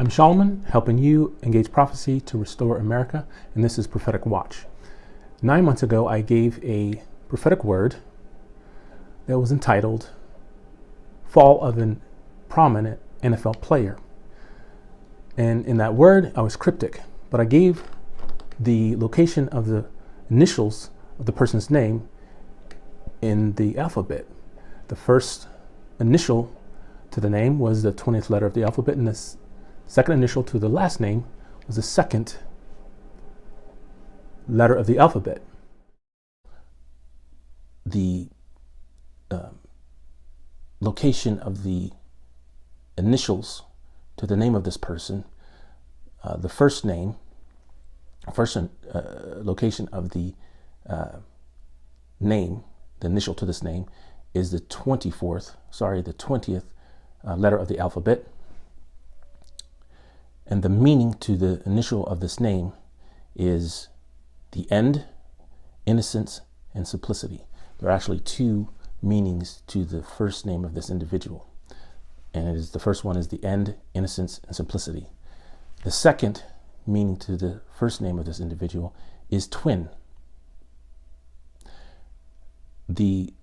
I'm Solomon, helping you engage prophecy to restore America, and this is Prophetic Watch. 9 months ago, I gave a prophetic word that was entitled Fall of a Prominent NFL Player. And in that word, I was cryptic, but I gave the location of the initials of the person's name in the alphabet. The first initial to the name was the 20th letter of the alphabet, and the second initial to the last name was the second letter of the alphabet. The location of the initials to the name of this person, the first location of the name, the initial to this name, is the 20th letter of the alphabet. And the meaning to the initial of this name is the end, innocence, and simplicity. There are actually two meanings to the first name of this individual. And the first one is the end, innocence, and simplicity. The second meaning to the first name of this individual is twin. The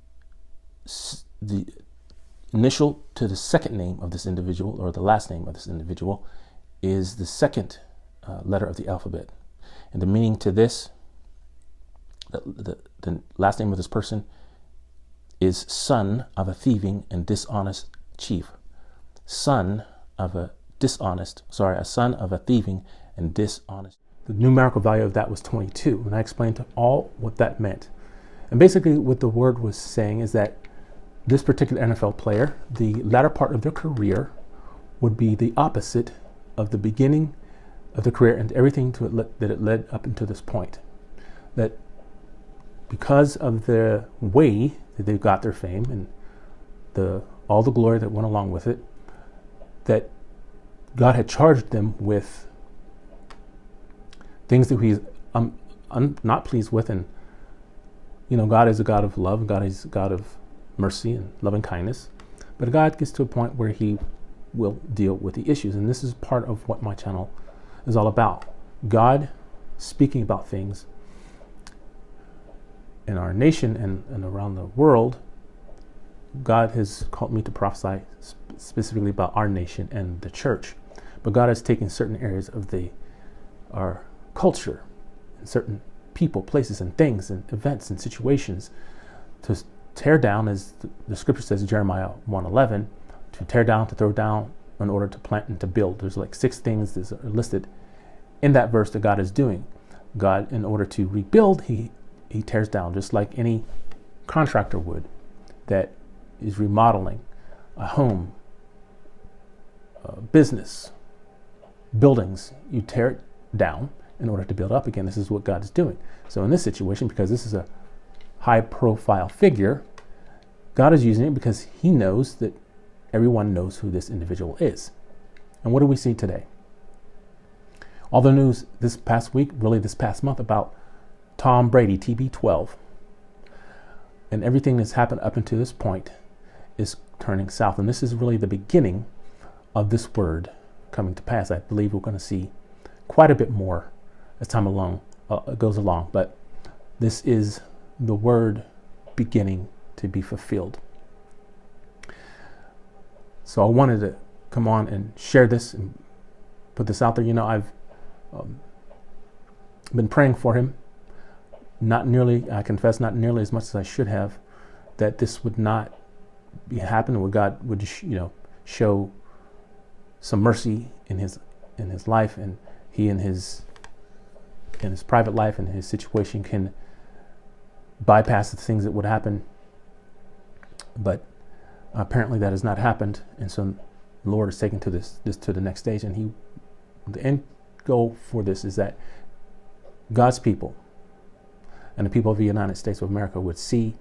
initial to the second name of this individual, or the last name of this individual, is the second letter of the alphabet. And the meaning to this, the last name of this person, is son of a thieving and dishonest chief. Son of a thieving and dishonest. The numerical value of that was 22, and I explained all what that meant. And basically what the word was saying is that this particular NFL player, the latter part of their career would be the opposite of the beginning of the career and everything that it led up until this point. That because of the way that they got their fame and all the glory that went along with it, that God had charged them with things that he's not pleased with. And God is a God of love, God is a God of mercy and loving kindness, but God gets to a point where he will deal with the issues. And this is part of what my channel is all about. God speaking about things in our nation and around the world. God has called me to prophesy specifically about our nation and the church, but God has taken certain areas of our culture and certain people, places, and things, and events and situations to tear down, as the scripture says in Jeremiah 1:11, to tear down, to throw down, in order to plant and to build. There's like 6 things that are listed in that verse that God is doing. God, in order to rebuild, he tears down, just like any contractor would that is remodeling a home, a business, buildings. You tear it down in order to build up again. This is what God is doing. So in this situation, because this is a high profile figure, God is using it because he knows that everyone knows who this individual is. And what do we see today? All the news this past week, really this past month, about Tom Brady, TB12, and everything that's happened up until this point is turning south. And this is really the beginning of this word coming to pass. I believe we're going to see quite a bit more as time goes along, but this is the word beginning to be fulfilled. So I wanted to come on and share this and put this out there. I've been praying for him. I confess, not nearly as much as I should have, that this would not happen, where God would, show some mercy in his life, and he in his private life and his situation can bypass the things that would happen. But apparently that has not happened, and so the Lord is taking this to the next stage. And the end goal for this is that God's people and the people of the United States of America would see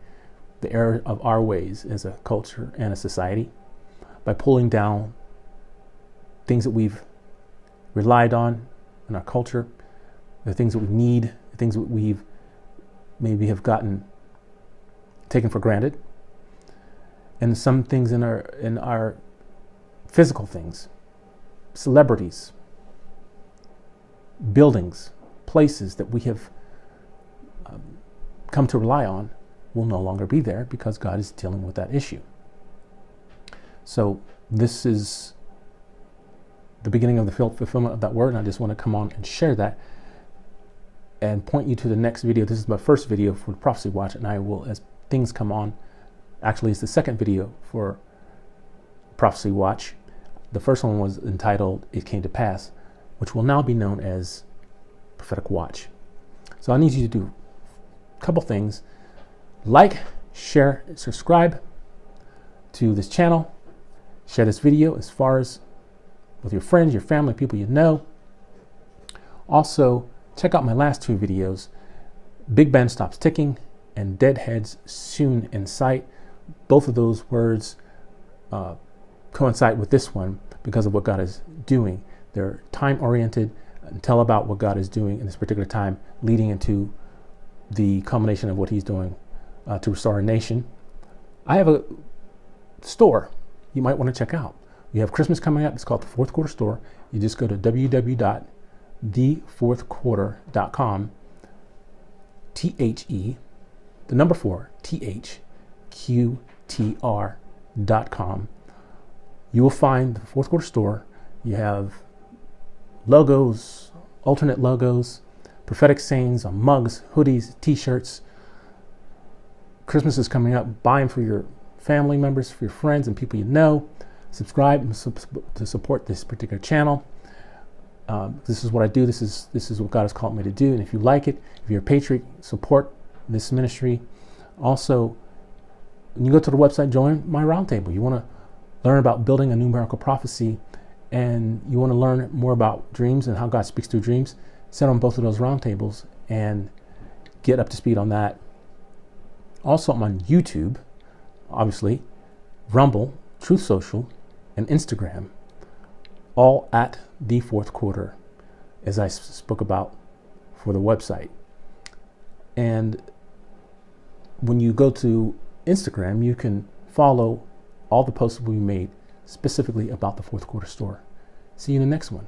the error of our ways as a culture and a society by pulling down things that we've relied on in our culture, the things that we need, the things that we've maybe have taken for granted, and some things in our physical things, celebrities, buildings, places that we have come to rely on will no longer be there because God is dealing with that issue. So this is the beginning of the fulfillment of that word, and I just want to come on and share that and point you to the next video. This is my first video for the Prophecy Watch, and I will, as things come on, actually it's the second video for Prophecy Watch. The first one was entitled It Came to Pass, which will now be known as Prophetic Watch. So I need you to do a couple things. Like, share, subscribe to this channel. Share this video as far as with your friends, your family, people you know. Also, check out my last two videos, Big Ben Stops Ticking and Deadheads Soon in Sight. Both of those words coincide with this one because of what God is doing. They're time-oriented and tell about what God is doing in this particular time, leading into the culmination of what he's doing to restore our nation. I have a store you might want to check out. We have Christmas coming up. It's called the Fourth Quarter Store. You just go to www.thefourthquarter.com. THE, the number 4, THQTR.com. You will find the Fourth Quarter Store. You have logos, alternate logos, prophetic sayings on mugs, hoodies, t-shirts. Christmas is coming up. Buy them for your family members, for your friends and people you know. Subscribe to support this particular channel. This is what I do. This is what God has called me to do. And if you like it, if you're a patriot, support this ministry. Also, when you go to the website, join my roundtable. You want to learn about building a numerical prophecy, and you want to learn more about dreams and how God speaks through dreams, sit on both of those roundtables and get up to speed on that. Also, I'm on YouTube, obviously, Rumble, Truth Social, and Instagram, all at the Fourth Quarter, as I spoke about for the website. And when you go to Instagram, you can follow all the posts we made specifically about the Fourth Quarter Store. See you in the next one.